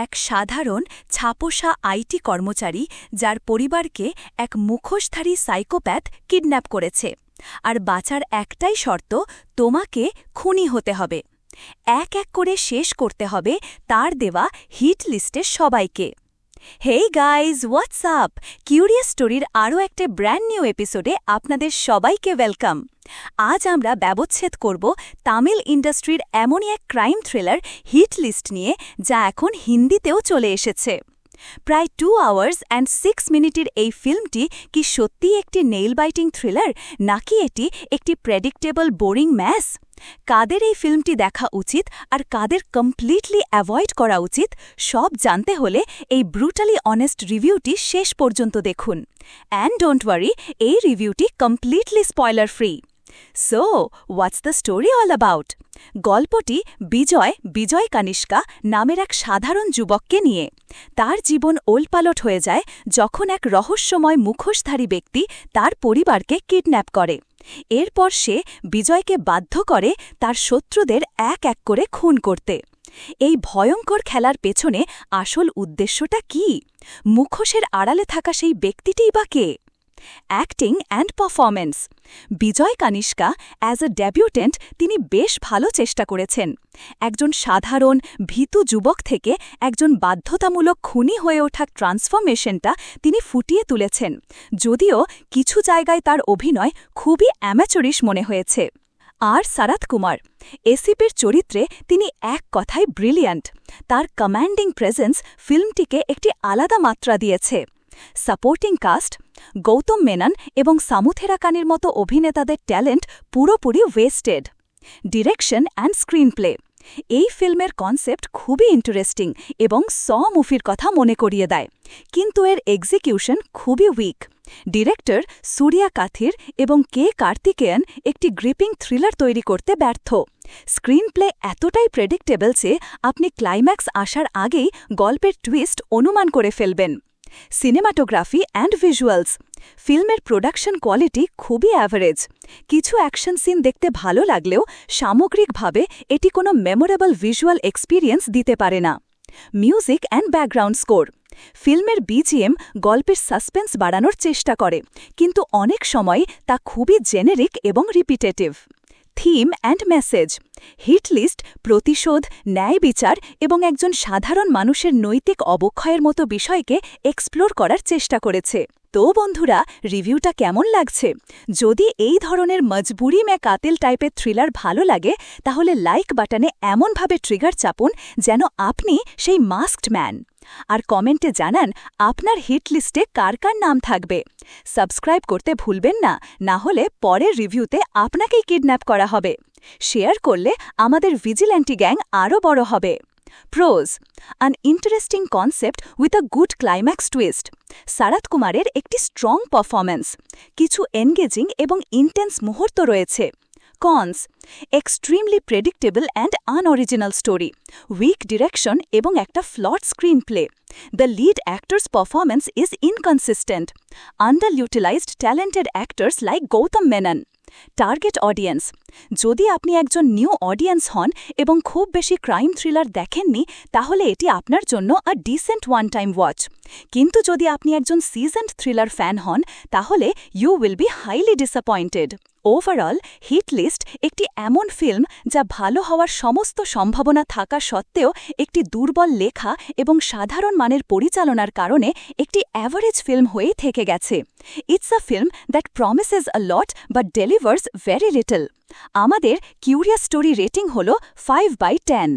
এক সাধারণ ছাপোষা আইটি কর্মচারী যার পরিবারকে এক মুখোশধারী সাইকোপ্যাথ কিডন্যাপ করেছে আর বাঁচার একটাই শর্ত তোমাকে খুনি হতে হবে এক এক করে শেষ করতে হবে তার দেওয়া হিট লিস্টের সবাইকে hey guys what's up curious স্টোরির আরও একটা ব্র্যান্ড নিউ এপিসোডে আপনাদের সবাইকে ওয়েলকাম আজ আমরা ব্যবচ্ছেদ করব তামিল ইন্ডাস্ট্রির এমনই এক ক্রাইম থ্রিলার হিট লিস্ট নিয়ে যা এখন হিন্দিতেও চলে এসেছে প্রায় 2 আওয়ার্স অ্যান্ড 6 মিনিটের এই ফিল্মটি কি সত্যিই একটি নেইল বাইটিং থ্রিলার নাকি এটি একটি প্রেডিক্টেবল বোরিং ম্যাস কাদের এই ফিল্মটি দেখা উচিত আর কাদের কমপ্লিটলি অ্যাভয়েড করা উচিত সব জানতে হলে এই ব্রুটালি অনেস্ট রিভিউটি শেষ পর্যন্ত দেখুন অ্যান্ড ডোন্ট ওয়ারি এই রিভিউটি completely spoiler free so what's the story all about গল্পটি বিজয় কানিষ্কা নামের এক সাধারণ যুবককে নিয়ে তার জীবন ওলপালট হয়ে যায় যখন এক রহস্যময় মুখোশধারী ব্যক্তি তার পরিবারকে কিডন্যাপ করে এরপর সে বিজয়কে বাধ্য করে তার শত্রুদের এক এক করে খুন করতে এই ভয়ঙ্কর খেলার পেছনে আসল উদ্দেশ্যটা কি মুখোশের আড়ালে থাকা সেই ব্যক্তিটিই বা কে acting and performance Vijay Kanishka as a debutante তিনি বেশ ভালো চেষ্টা করেছেন একজন সাধারণ ভীতু যুবক থেকে একজন বাধ্যতামূলক খুনি হয়ে ওঠা ট্রান্সফরমেশনটা তিনি ফুটিয়ে তুলেছেন যদিও কিছু জায়গায় তার অভিনয় খুবই অ্যামেচরিশ মনে হয়েছে আর সারাথ কুমার এসিপির চরিত্রে তিনি এক কথায় ব্রিলিয়ান্ট তার কমান্ডিং প্রেজেন্স ফিল্মটিকে একটি আলাদা মাত্রা দিয়েছে সাপোর্টিং কাস্ট গৌতম মেনন এবং সামুথেরাকানির মতো অভিনেতাদের ট্যালেন্ট পুরোপুরি ওয়েস্টেড ডিরেকশন অ্যান্ড স্ক্রিনপ্লে এই ফিল্মের কনসেপ্ট খুবই ইন্টারেস্টিং এবং মুভির কথা মনে করিয়ে দেয় কিন্তু এর এক্সিকিউশন খুবই উইক ডিরেক্টর সূর্যা কাথির এবং কে কার্তিকেয়ন একটি গ্রিপিং থ্রিলার তৈরি করতে ব্যর্থ স্ক্রিনপ্লে এতটাই প্রেডিক্টেবল যে আপনি ক্লাইম্যাক্স আসার আগেই গল্পের টুইস্ট অনুমান করে ফেলবেন সিনেমাটোগ্রাফি অ্যান্ড ভিজুয়ালস ফিল্মের প্রোডাকশন কোয়ালিটি খুবই অ্যাভারেজ কিছু অ্যাকশন সিন দেখতে ভালো লাগলেও সামগ্রিকভাবে এটি কোনো মেমোরেবল ভিজুয়াল এক্সপিরিয়েন্স দিতে পারে না মিউজিক অ্যান্ড ব্যাকগ্রাউন্ড স্কোর ফিল্মের বিজিএম গল্পের সাসপেন্স বাড়ানোর চেষ্টা করে কিন্তু অনেক সময় তা খুবই জেনেরিক এবং repetitive theme and message Hit List প্রতিশোধ ন্যায় বিচার এবং একজন সাধারণ মানুষের নৈতিক অবক্ষয়ের মতো বিষয়কে এক্সপ্লোর করার চেষ্টা করেছে তো বন্ধুরা রিভিউটা কেমন লাগছে যদি এই ধরনের মজবুরি মে কাতিল টাইপের থ্রিলার ভালো লাগে তাহলে লাইক বাটনে এমনভাবে ট্রিগার চাপুন যেন আপনি সেই মাস্কড ম্যান আর কমেন্টে জানান আপনার হিট লিস্টে কার কার নাম থাকবে সাবস্ক্রাইব করতে ভুলবেন না হলে পরের রিভিউতে আপনাকেই কিডন্যাপ করা হবে শেয়ার করলে আমাদের ভিজিল্যান্টি গ্যাং আরও বড় হবে pros an interesting concept with a good climax twist Sarath কুমারের একটি স্ট্রং পারফরম্যান্স কিছু এনগেজিং এবং ইন্টেন্স মুহূর্ত রয়েছে cons extremely predictable and unoriginal story weak direction এবং একটা flawed screenplay the lead actors' performance is inconsistent underutilised talented actors like Gautham Menon target audience যদি আপনি একজন নিউ অডিয়েন্স হন এবং খুব বেশি ক্রাইম থ্রিলার দেখেননি তাহলে এটি আপনার জন্য a decent one time watch কিন্তু যদি আপনি একজন সিজনড থ্রিলার ফ্যান হন তাহলে you will be highly disappointed overall Hit List একটি এমন ফিল্ম যা ভালো হওয়ার সমস্ত সম্ভাবনা থাকা সত্ত্বেও একটি দুর্বল লেখা এবং সাধারণ মানের পরিচালনার কারণে একটি অ্যাভারেজ ফিল্ম হয়েই থেকে গেছে it's a film that promises a lot but delivers very little আমাদের কিউরিয়াস স্টোরি রেটিং হল 5/10